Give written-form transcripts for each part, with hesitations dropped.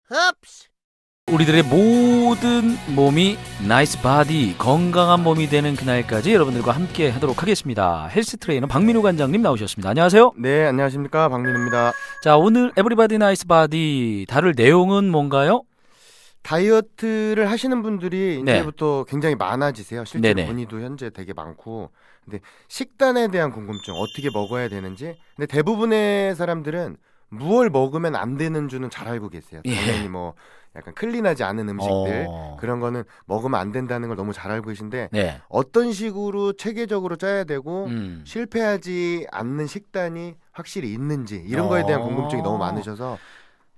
흡스. 우리들의 모든 몸이 나이스 바디, 건강한 몸이 되는 그날까지 여러분들과 함께 하도록 하겠습니다. 헬스 트레이너 박민우 관장님 나오셨습니다. 안녕하세요. 네, 안녕하십니까, 박민우입니다. 자, 오늘 에브리바디 나이스 바디 다룰 내용은 뭔가요? 다이어트를 하시는 분들이 네. 이제부터 굉장히 많아지세요. 실제로 네네. 문의도 현재 되게 많고. 근데 식단에 대한 궁금증, 어떻게 먹어야 되는지. 근데 대부분의 사람들은 무얼 먹으면 안 되는 줄은 잘 알고 계세요. 당연히 예. 뭐 약간 클린하지 않은 음식들 어. 그런 거는 먹으면 안 된다는 걸 너무 잘 알고 계신데 네. 어떤 식으로 체계적으로 짜야 되고 실패하지 않는 식단이 확실히 있는지 이런 거에 대한 궁금증이 너무 많으셔서.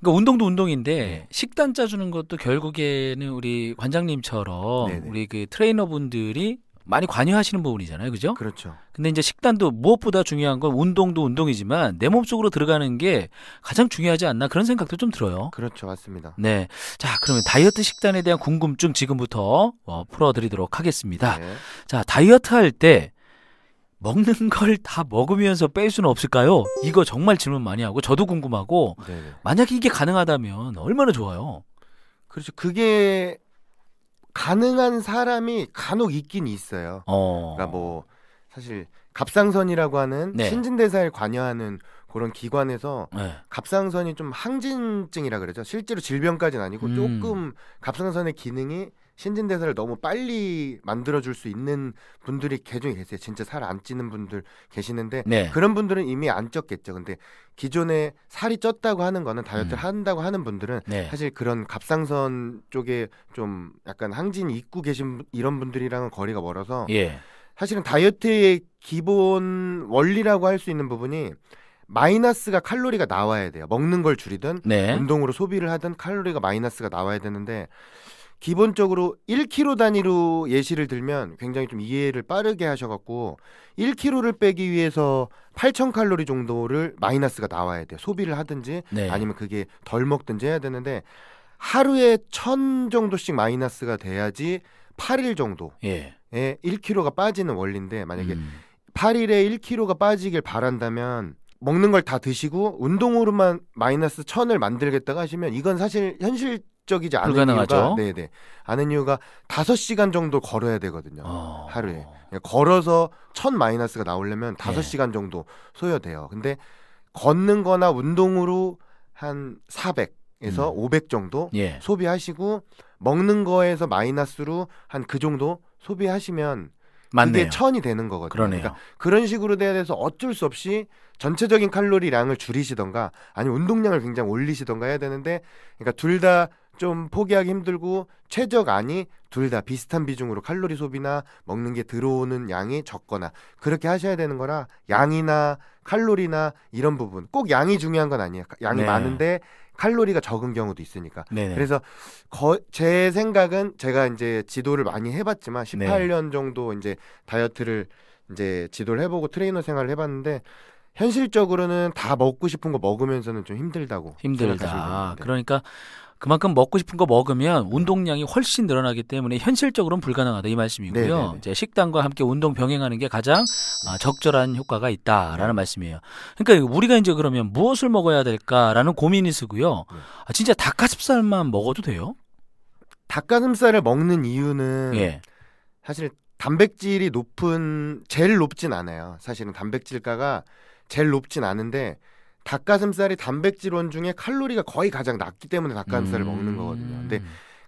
그러니까 운동도 운동인데 네. 식단 짜주는 것도 결국에는 우리 관장님처럼 네네. 우리 그 트레이너분들이 많이 관여하시는 부분이잖아요, 그죠? 그렇죠. 근데 이제 식단도 무엇보다 중요한 건 운동도 운동이지만 내 몸속으로 들어가는 게 가장 중요하지 않나 그런 생각도 좀 들어요. 그렇죠. 맞습니다. 네, 자 그러면 다이어트 식단에 대한 궁금증 지금부터 풀어드리도록 하겠습니다. 네. 자, 다이어트 할 때 먹는 걸 다 먹으면서 뺄 수는 없을까요? 이거 정말 질문 많이 하고 저도 궁금하고 네네. 만약에 이게 가능하다면 얼마나 좋아요. 그렇죠. 그게 가능한 사람이 간혹 있긴 있어요. 그러니까 뭐 사실 갑상선이라고 하는 네. 신진대사에 관여하는 그런 기관에서 네. 갑상선이 좀 항진증이라 그러죠. 실제로 질병까지는 아니고 조금 갑상선의 기능이 신진대사를 너무 빨리 만들어줄 수 있는 분들이 개중에 계세요. 진짜 살 안 찌는 분들 계시는데 네. 그런 분들은 이미 안 쪘겠죠. 근데 기존에 살이 쪘다고 하는 거는 다이어트를 한다고 하는 분들은 네. 사실 그런 갑상선 쪽에 좀 약간 항진이 있고 계신 이런 분들이랑은 거리가 멀어서 예. 사실은 다이어트의 기본 원리라고 할 수 있는 부분이 마이너스가 칼로리가 나와야 돼요. 먹는 걸 줄이든 네. 운동으로 소비를 하든 칼로리가 마이너스가 나와야 되는데 기본적으로 1kg 단위로 예시를 들면 굉장히 좀 이해를 빠르게 하셔갖고 1kg를 빼기 위해서 8,000칼로리 정도를 마이너스가 나와야 돼요. 소비를 하든지 네. 아니면 그게 덜 먹든지 해야 되는데 하루에 1,000 정도씩 마이너스가 돼야지 8일 정도에 예. 1kg가 빠지는 원리인데 만약에 8일에 1kg가 빠지길 바란다면 먹는 걸 다 드시고 운동으로만 마이너스 1,000을 만들겠다고 하시면 이건 사실 현실적이지 않은 불가능하죠. 이유가 네네 않은 이유가 5시간 정도 걸어야 되거든요. 하루에 걸어서 1,000 마이너스가 나오려면 5시간 정도 소요돼요. 근데 걷는 거나 운동으로 한 400에서 500 정도 예. 소비하시고 먹는 거에서 마이너스로 한 그 정도 소비하시면 맞네요. 그게 1,000이 되는 거거든요. 그러네요. 그러니까 그런 식으로 돼야 돼서 어쩔 수 없이 전체적인 칼로리량을 줄이시던가 아니면 운동량을 굉장히 올리시던가 해야 되는데 그러니까 둘 다 좀 포기하기 힘들고 최저간이 둘 다 비슷한 비중으로 칼로리 소비나 먹는 게 들어오는 양이 적거나 그렇게 하셔야 되는 거라 양이나 칼로리나 이런 부분 꼭 양이 중요한 건 아니에요. 양이 네. 많은데 칼로리가 적은 경우도 있으니까. 네네. 그래서 제 생각은 제가 이제 지도를 많이 해봤지만 18년 정도 이제 다이어트를 이제 지도를 해보고 트레이너 생활을 해봤는데 현실적으로는 다 먹고 싶은 거 먹으면서는 좀 힘들다고 생각하시면 힘들다. 됩니다. 그러니까 그만큼 먹고 싶은 거 먹으면 운동량이 훨씬 늘어나기 때문에 현실적으로는 불가능하다 이 말씀이고요. 네네네. 이제 식단과 함께 운동 병행하는 게 가장 적절한 효과가 있다라는 말씀이에요. 그러니까 우리가 이제 그러면 무엇을 먹어야 될까라는 고민이 있고요. 진짜 닭가슴살만 먹어도 돼요? 닭가슴살을 먹는 이유는 예. 사실 단백질이 제일 높진 않아요. 사실은 단백질가가 제일 높진 않은데 닭가슴살이 단백질원 중에 칼로리가 거의 가장 낮기 때문에 닭가슴살을 먹는 거거든요. 근데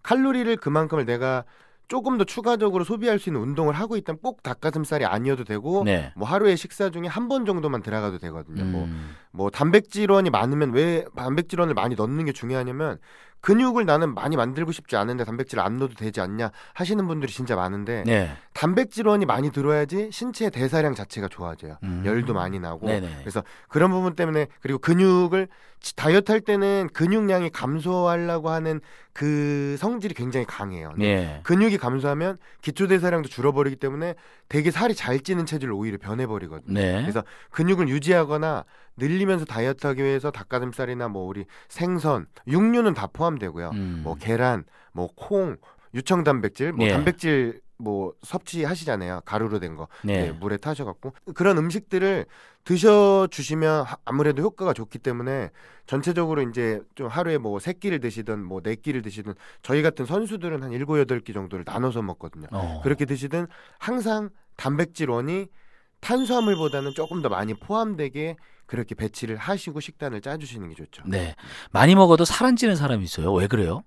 칼로리를 그만큼을 내가 조금 더 추가적으로 소비할 수 있는 운동을 하고 있다면 꼭 닭가슴살이 아니어도 되고 네. 뭐 하루에 식사 중에 한 번 정도만 들어가도 되거든요. 뭐 단백질원이 많으면 왜 단백질원을 많이 넣는 게 중요하냐면 근육을 나는 많이 만들고 싶지 않은데 단백질을 안 넣어도 되지 않냐 하시는 분들이 진짜 많은데 네. 단백질원이 많이 들어야지 신체의 대사량 자체가 좋아져요. 열도 많이 나고. 네네. 그래서 그런 부분 때문에 그리고 근육을 다이어트 할 때는 근육량이 감소하려고 하는 그 성질이 굉장히 강해요. 예. 근육이 감소하면 기초대사량도 줄어버리기 때문에 되게 살이 잘 찌는 체질로 오히려 변해버리거든요. 네. 그래서 근육을 유지하거나 늘리면서 다이어트하기 위해서 닭가슴살이나 뭐 우리 생선, 육류는 다 포함되고요. 뭐 계란, 뭐 콩, 유청단백질, 뭐 예. 단백질 뭐 섭취하시잖아요. 가루로 된 거. 네. 네, 물에 타셔갖고 그런 음식들을 드셔주시면 아무래도 효과가 좋기 때문에 전체적으로 이제 좀 하루에 뭐 3끼를 드시든 뭐 4끼를 드시든 저희 같은 선수들은 한 7, 8끼 정도를 나눠서 먹거든요. 그렇게 드시든 항상 단백질원이 탄수화물보다는 조금 더 많이 포함되게 그렇게 배치를 하시고 식단을 짜주시는 게 좋죠. 네. 많이 먹어도 살 안 찌는 사람이 있어요. 왜 그래요?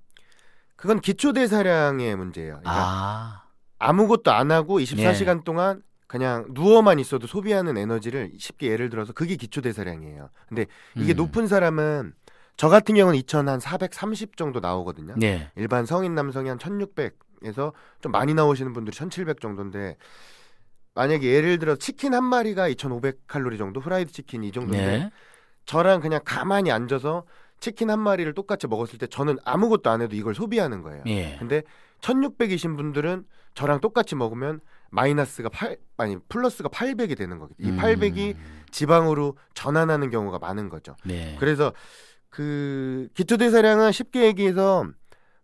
그건 기초대사량의 문제예요. 그러니까 아, 아무것도 안 하고 24시간 동안 그냥 누워만 있어도 소비하는 에너지를 쉽게 예를 들어서 그게 기초대사량이에요. 근데 이게 높은 사람은 저 같은 경우는 2,430 정도 나오거든요. 네. 일반 성인 남성이 한 1,600에서 좀 많이 나오시는 분들이 1,700 정도인데 만약에 예를 들어 치킨 한 마리가 2,500칼로리 정도, 프라이드 치킨 이 정도인데 네. 저랑 그냥 가만히 앉아서 치킨 한 마리를 똑같이 먹었을 때 저는 아무것도 안 해도 이걸 소비하는 거예요. 예. 근데 1,600이신 분들은 저랑 똑같이 먹으면 마이너스가 플러스가 800이 되는 거겠죠. 이 800이 지방으로 전환하는 경우가 많은 거죠. 네. 그래서 그 기초대사량은 쉽게 얘기해서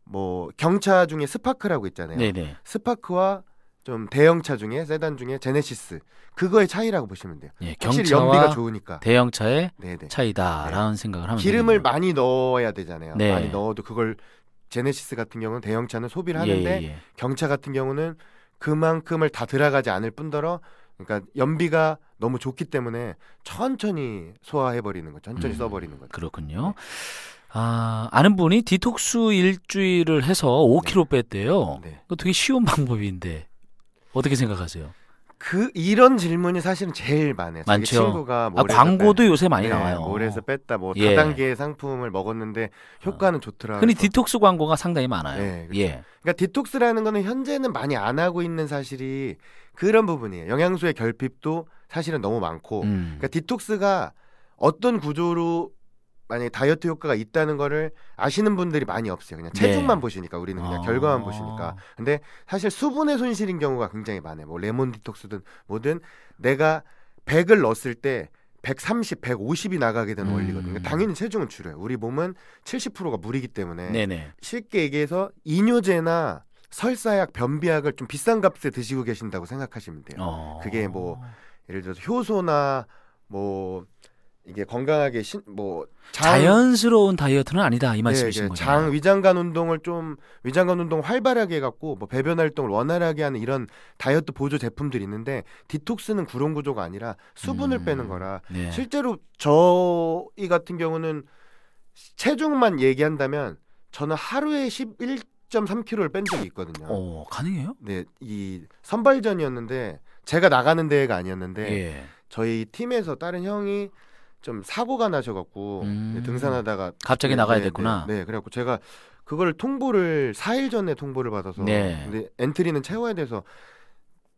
뭐 경차 중에 스파크라고 있잖아요. 네네. 스파크와 좀 대형차 중에 세단 중에 제네시스 그거의 차이라고 보시면 돼요. 예, 확실히 연비가 경차와 좋으니까. 대형차의 네네. 차이다라는 생각을 하면 기름을 되겠네요. 많이 넣어야 되잖아요. 네. 많이 넣어도 그걸 제네시스 같은 경우는 대형차는 소비를 예, 하는데 예. 경차 같은 경우는 그만큼을 다 들어가지 않을 뿐더러 그러니까 연비가 너무 좋기 때문에 천천히 소화해버리는 거, 천천히 써버리는 거죠. 그렇군요. 아는 분이 디톡스 일주일을 해서 5kg 뺐대요. 네. 그거 되게 쉬운 방법인데 어떻게 생각하세요? 이런 질문이 사실은 제일 많아요. 자기 많죠. 친구가 광고도 요새 많이 네, 나와요. 몰에서 뺐다 뭐 예. 다단계 상품을 먹었는데 효과는 좋더라. 흔히 그래서. 디톡스 광고가 상당히 많아요. 네, 그렇죠. 예. 그러니까 디톡스라는 거는 현재는 많이 안 하고 있는 사실이 그런 부분이에요. 영양소의 결핍도 사실은 너무 많고 그러니까 디톡스가 어떤 구조로 만약에 다이어트 효과가 있다는 거를 아시는 분들이 많이 없어요. 그냥 체중만 네. 보시니까 우리는 그냥 결과만 보시니까. 근데 사실 수분의 손실인 경우가 굉장히 많아요. 뭐 레몬 디톡스든 뭐든 내가 100을 넣었을 때 130, 150이 나가게 되는 원리거든요. 그러니까 당연히 체중은 줄여요. 우리 몸은 70%가 물이기 때문에 네네. 쉽게 얘기해서 이뇨제나 설사약, 변비약을 좀 비싼 값에 드시고 계신다고 생각하시면 돼요. 그게 뭐 예를 들어서 효소나 뭐 이게 건강하게 자연스러운 다이어트는 아니다 이 말씀이신 네, 거죠. 위장관 운동을 활발하게 해갖고 뭐 배변 활동을 원활하게 하는 이런 다이어트 보조 제품들이 있는데 디톡스는 그런 구조가 아니라 수분을 빼는 거라 네. 실제로 저희 같은 경우는 체중만 얘기한다면 저는 하루에 11.3kg를 뺀 적이 있거든요. 가능해요? 네, 이 선발전이었는데 제가 나가는 대회가 아니었는데 예. 저희 팀에서 다른 형이 좀 사고가 나셔갖고 등산하다가 갑자기 나가야 됐구나. 네, 그래갖고 제가 그걸 4일 전에 통보를 받아서 네. 근데 엔트리는 채워야 돼서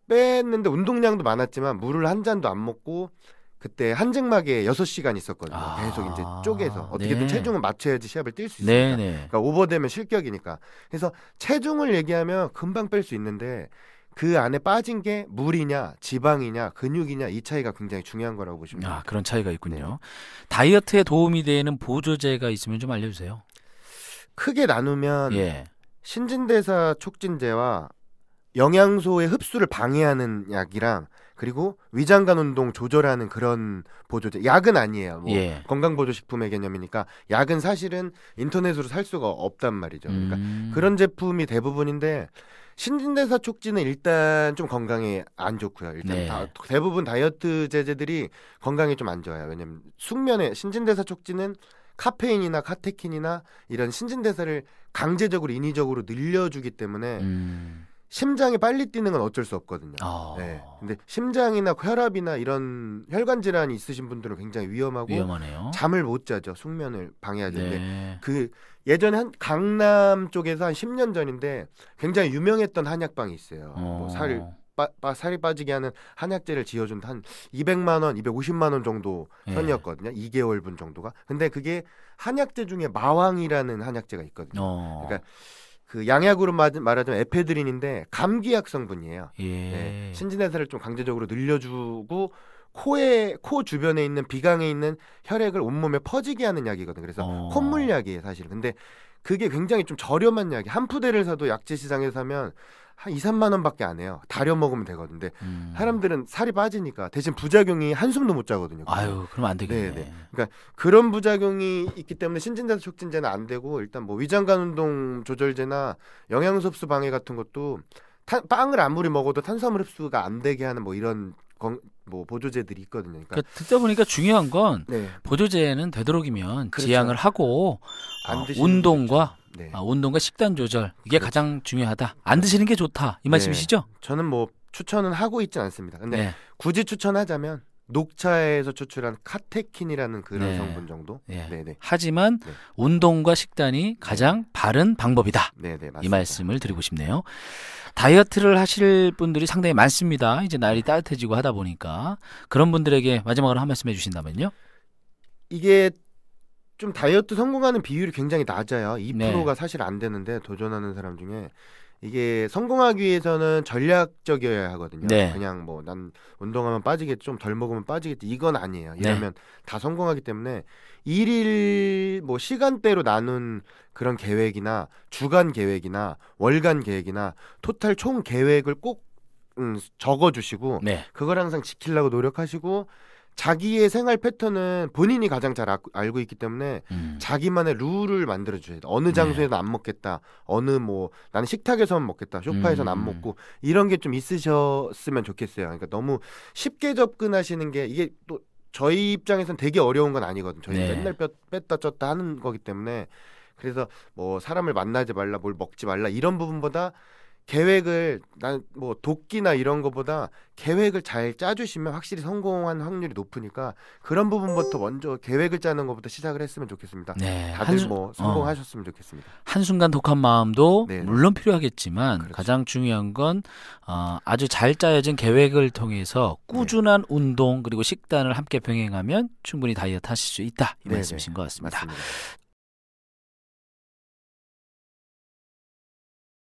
뺐는데 운동량도 많았지만 물을 한 잔도 안 먹고 그때 한증막에 6시간 있었거든요. 계속 이제 쪼개서 어떻게든 네. 체중을 맞춰야지 시합을 뛸 수 있으니까. 네네. 그러니까 오버되면 실격이니까. 그래서 체중을 얘기하면 금방 뺄 수 있는데 그 안에 빠진 게 물이냐 지방이냐 근육이냐 이 차이가 굉장히 중요한 거라고 보시면 됩니다. 그런 차이가 있군요. 다이어트에 도움이 되는 보조제가 있으면 좀 알려주세요. 크게 나누면 예. 신진대사 촉진제와 영양소의 흡수를 방해하는 약이랑 그리고 위장관 운동 조절하는 그런 보조제. 약은 아니에요. 뭐 예. 건강보조식품의 개념이니까 약은 사실은 인터넷으로 살 수가 없단 말이죠. 그러니까 그런 제품이 대부분인데 신진대사 촉진은 일단 좀 건강에 안 좋고요. 일단 네. 대부분 다이어트 제제들이 건강에 좀 안 좋아요. 왜냐면 숙면에 신진대사 촉진은 카페인이나 카테킨이나 이런 신진대사를 강제적으로 인위적으로 늘려주기 때문에 심장이 빨리 뛰는 건 어쩔 수 없거든요. 네. 근데 심장이나 혈압이나 이런 혈관 질환이 있으신 분들은 굉장히 위험하고 잠을 못 자죠. 숙면을 방해하는데 네. 그 예전에 강남 쪽에서 한 10년 전인데 굉장히 유명했던 한약방이 있어요. 뭐 살이 빠지게 하는 한약제를 지어준 한 200만 원, 250만 원 정도 선이었거든요. 2개월분 정도가. 근데 그게 한약제 중에 마왕이라는 한약제가 있거든요. 그러니까 그 양약으로 말하자면 에페드린인데 감기약 성분이에요. 예. 네, 신진대사를 좀 강제적으로 늘려주고 코 주변에 있는 비강에 있는 혈액을 온몸에 퍼지게 하는 약이거든요. 그래서 콧물약이에요, 사실. 근데 그게 굉장히 좀 저렴한 약이 한 푸대를 사도 약재 시장에서 사면 한 2, 3만 원밖에 안 해요. 다려 먹으면 되거든요. 근데 사람들은 살이 빠지니까 대신 부작용이 한숨도 못 자거든요. 아유, 그러면 안 되겠네. 네. 그러니까 그런 부작용이 있기 때문에 신진대사 촉진제는 안 되고 일단 뭐 위장관 운동 조절제나 영양소 흡수 방해 같은 것도 빵을 아무리 먹어도 탄수화물 흡수가 안 되게 하는 뭐 이런 뭐 보조제들이 있거든요. 그러니까 듣다 보니까 중요한 건 네. 보조제는 되도록이면 그렇죠. 지양을 하고 안 드시는 운동과 네. 운동과 식단 조절 이게 그렇죠. 가장 중요하다. 안 드시는 게 좋다. 이 말씀이시죠? 저는 뭐 추천은 하고 있진 않습니다. 근데 네. 굳이 추천하자면 녹차에서 추출한 카테킨이라는 그런 네. 성분 정도. 네. 네네. 하지만 네. 운동과 식단이 가장 바른 방법이다. 네네 맞습니다. 이 말씀을 드리고 싶네요. 다이어트를 하실 분들이 상당히 많습니다. 이제 날이 따뜻해지고 하다 보니까 그런 분들에게 마지막으로 한 말씀 해주신다면요. 이게 좀 다이어트 성공하는 비율이 굉장히 낮아요. 2%가 네. 사실 안 되는데 도전하는 사람 중에 이게 성공하기 위해서는 전략적이어야 하거든요. 네. 그냥 뭐 난 운동하면 빠지겠지, 좀 덜 먹으면 빠지겠지 이건 아니에요. 이러면 다 성공하기 때문에 일일 뭐 시간대로 나눈 그런 계획이나 주간 계획이나 월간 계획이나 토탈 총 계획을 꼭 적어주시고 네. 그걸 항상 지키려고 노력하시고 자기의 생활 패턴은 본인이 가장 잘 알고 있기 때문에 자기만의 룰을 만들어 주셔야 돼요. 어느 장소에는 안 먹겠다. 어느 뭐 나는 식탁에서만 먹겠다. 소파에서는 안 먹고 이런 게 좀 있으셨으면 좋겠어요. 그러니까 너무 쉽게 접근하시는 게 이게 또 저희 입장에서는 되게 어려운 건 아니거든요. 저희 네. 맨날 뺐다 쪘다 하는 거기 때문에 그래서 뭐 사람을 만나지 말라, 뭘 먹지 말라 이런 부분보다 계획을 난 뭐 도끼나 이런 거보다 계획을 잘 짜주시면 확실히 성공한 확률이 높으니까 그런 부분부터 먼저 계획을 짜는 것부터 시작을 했으면 좋겠습니다. 네. 다들 뭐 성공하셨으면 좋겠습니다. 한순간 독한 마음도 네네. 물론 필요하겠지만 그렇죠. 가장 중요한 건 아주 잘 짜여진 계획을 통해서 꾸준한 운동 그리고 식단을 함께 병행하면 충분히 다이어트 하실 수 있다. 이 네네. 말씀이신 것 같습니다. 맞습니다.